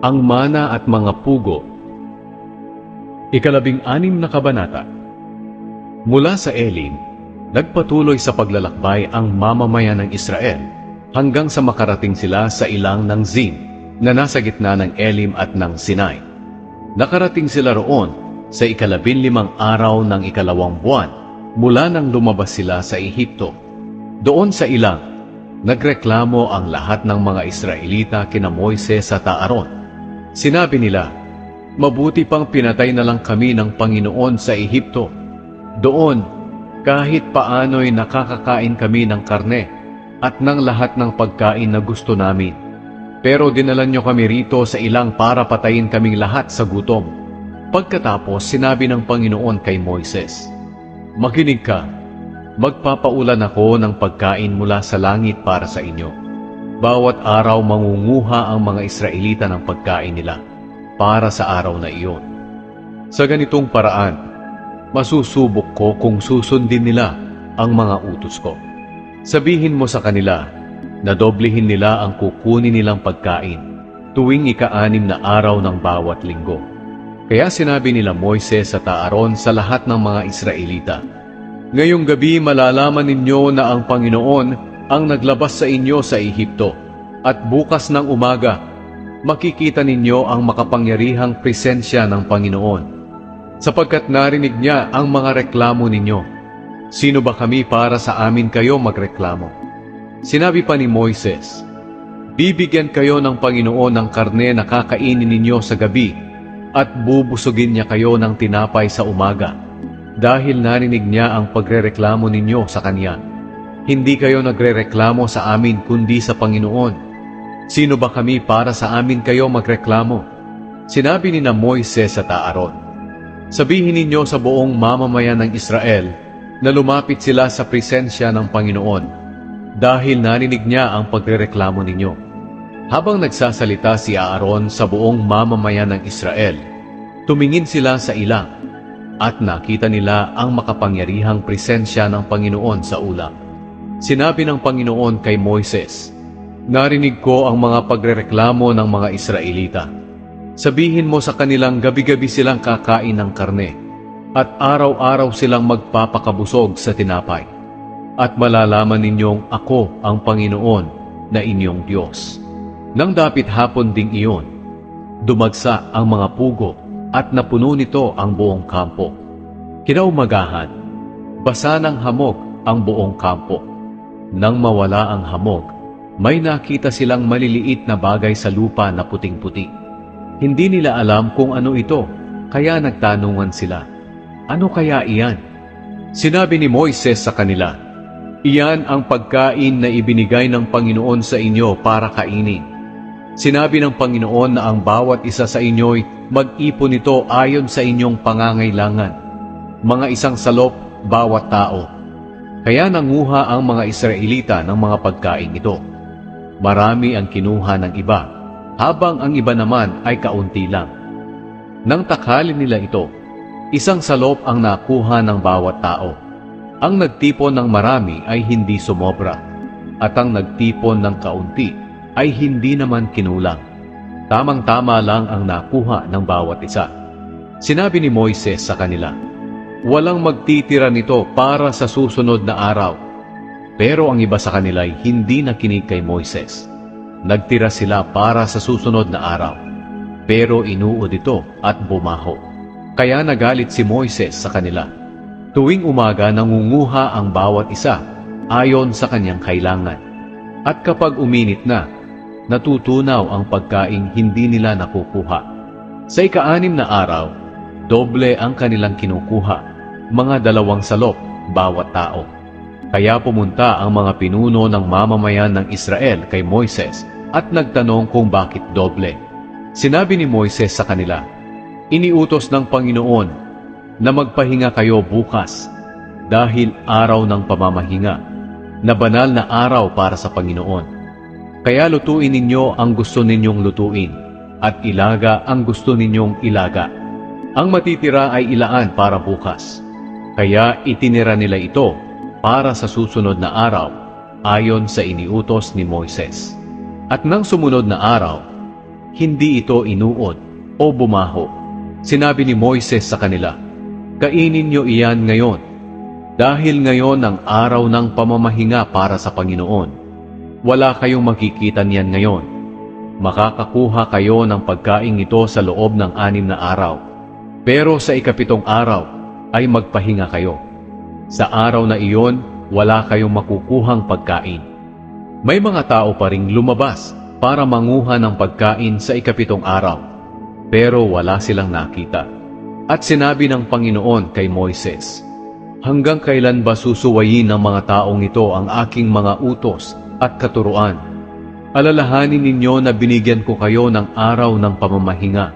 Ang mana at mga pugo. Ikalabing-anim na kabanata. Mula sa Elim, nagpatuloy sa paglalakbay ang mamamayan ng Israel hanggang sa makarating sila sa ilang ng Zin na nasa gitna ng Elim at ng Sinai. Nakarating sila roon sa 15 araw ng 2 buwan mula nang lumabas sila sa Ehipto. Doon sa ilang, nagreklamo ang lahat ng mga Israelita kina Moises at Aaron. Sinabi nila, "Mabuti pang pinatay na lang kami ng Panginoon sa Ehipto. Doon, kahit paano'y nakakakain kami ng karne at ng lahat ng pagkain na gusto namin. Pero dinala nyo kami rito sa ilang para patayin kaming lahat sa gutom." Pagkatapos, sinabi ng Panginoon kay Moises, "Makinig ka, magpapaulan ako ng pagkain mula sa langit para sa inyo. Bawat araw mangunguha ang mga Israelita ng pagkain nila para sa araw na iyon. Sa ganitong paraan, masusubok ko kung susundin nila ang mga utos ko. Sabihin mo sa kanila na doblehin nila ang kukunin nilang pagkain tuwing 6 na araw ng bawat linggo." Kaya sinabi nila Moises at Aaron sa lahat ng mga Israelita, "Ngayong gabi malalaman ninyo na ang Panginoon ang naglabas sa inyo sa Ehipto, at bukas ng umaga, makikita ninyo ang makapangyarihang presensya ng Panginoon, sapagkat narinig niya ang mga reklamo ninyo. Sino ba kami para sa amin kayo magreklamo?" Sinabi pa ni Moises, "Bibigyan kayo ng Panginoon ng karne na kakainin ninyo sa gabi, at bubusugin niya kayo ng tinapay sa umaga, dahil narinig niya ang pagrereklamo ninyo sa Kanya. Hindi kayo nagrereklamo sa amin kundi sa Panginoon. Sino ba kami para sa amin kayo magreklamo?" Sinabi ni na Moises at Aaron, "Sabihin ninyo sa buong mamamayan ng Israel na lumapit sila sa presensya ng Panginoon, dahil narinig niya ang pagrereklamo ninyo." Habang nagsasalita si Aaron sa buong mamamayan ng Israel, tumingin sila sa ilang, at nakita nila ang makapangyarihang presensya ng Panginoon sa ulap. Sinabi ng Panginoon kay Moises, "Narinig ko ang mga pagrereklamo ng mga Israelita. Sabihin mo sa kanilang gabi-gabi silang kakain ng karne, at araw-araw silang magpapakabusog sa tinapay. At malalaman ninyong ako ang Panginoon na inyong Diyos." Nang dapit hapon ding iyon, dumagsa ang mga pugo at napuno nito ang buong kampo. Kinaumagahan, basa ng hamog ang buong kampo. Nang mawala ang hamog, may nakita silang maliliit na bagay sa lupa na puting-puti. Hindi nila alam kung ano ito, kaya nagtanungan sila, "Ano kaya iyan?" Sinabi ni Moises sa kanila, "Iyan ang pagkain na ibinigay ng Panginoon sa inyo para kainin. Sinabi ng Panginoon na ang bawat isa sa inyo'y mag-ipon nito ayon sa inyong pangangailangan, mga 1 salop bawat tao." Kaya nanguha ang mga Israelita ng mga pagkain ito. Marami ang kinuha ng iba, habang ang iba naman ay kaunti lang. Nang takhalin nila ito, 1 salop ang nakuha ng bawat tao. Ang nagtipon ng marami ay hindi sumobra, at ang nagtipon ng kaunti ay hindi naman kinulang. Tamang-tama lang ang nakuha ng bawat isa. Sinabi ni Moises sa kanila, "Walang magtitira nito para sa susunod na araw." Pero ang iba sa kanila ay hindi nakinig kay Moises. Nagtira sila para sa susunod na araw, pero inuod ito at bumaho. Kaya nagalit si Moises sa kanila. Tuwing umaga nangunguha ang bawat isa ayon sa kanyang kailangan. At kapag uminit na, natutunaw ang pagkaing hindi nila nakukuha. Sa 6 na araw, doble ang kanilang kinukuha, mga 2 salop bawat tao. Kaya pumunta ang mga pinuno ng mamamayan ng Israel kay Moises at nagtanong kung bakit doble. Sinabi ni Moises sa kanila, "Iniutos ng Panginoon na magpahinga kayo bukas, dahil araw ng pamamahinga, na banal na araw para sa Panginoon. Kaya lutuin ninyo ang gusto ninyong lutuin, at ilaga ang gusto ninyong ilaga. Ang matitira ay ilaan para bukas." Kaya itinira nila ito para sa susunod na araw, ayon sa iniutos ni Moises. At nang sumunod na araw, hindi ito inuod o bumaho. Sinabi ni Moises sa kanila, "Kainin niyo iyan ngayon, dahil ngayon ang araw ng pamamahinga para sa Panginoon. Wala kayong makikita niyan ngayon. Makakakuha kayo ng pagkain ito sa loob ng 6 na araw. Pero sa ika-7 araw ay magpahinga kayo. Sa araw na iyon, wala kayong makukuhang pagkain." May mga tao pa ring lumabas para manguha ng pagkain sa ika-7 araw, pero wala silang nakita. At sinabi ng Panginoon kay Moises, "Hanggang kailan ba susuwayin ng mga taong ito ang aking mga utos at katuruan? Alalahanin ninyo na binigyan ko kayo ng araw ng pamamahinga.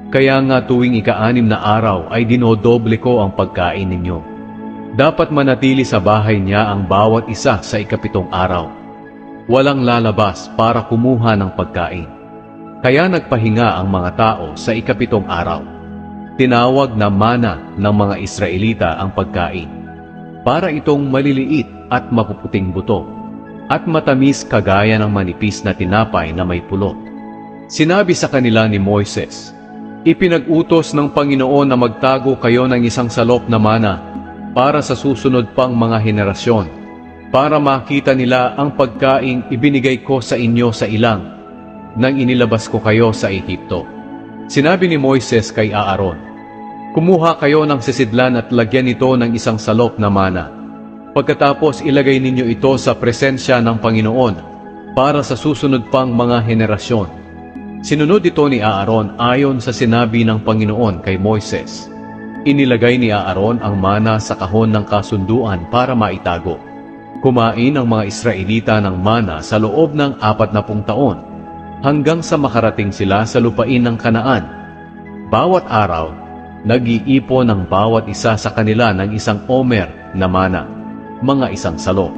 Kaya nga tuwing ika-6 na araw ay dinodoble ko ang pagkain ninyo. Dapat manatili sa bahay niya ang bawat isa sa ika-7 araw. Walang lalabas para kumuha ng pagkain." Kaya nagpahinga ang mga tao sa ika-7 araw. Tinawag na mana ng mga Israelita ang pagkain, para itong maliliit at mapuputing buto, at matamis kagaya ng manipis na tinapay na may pulot. Sinabi sa kanila ni Moises, "Ipinag-utos ng Panginoon na magtago kayo ng isang salop na mana para sa susunod pang mga henerasyon, para makita nila ang pagkaing ibinigay ko sa inyo sa ilang nang inilabas ko kayo sa Ehipto." Sinabi ni Moises kay Aaron, "Kumuha kayo ng sisidlan at lagyan ito ng isang salop na mana. Pagkatapos ilagay ninyo ito sa presensya ng Panginoon para sa susunod pang mga henerasyon." Sinunod ito ni Aaron ayon sa sinabi ng Panginoon kay Moises. Inilagay ni Aaron ang mana sa kahon ng kasunduan para maitago. Kumain ang mga Israelita ng mana sa loob ng 40 taon, hanggang sa makarating sila sa lupain ng Kanaan. Bawat araw, nag-iipon ang bawat isa sa kanila ng isang omer na mana, mga isang salop.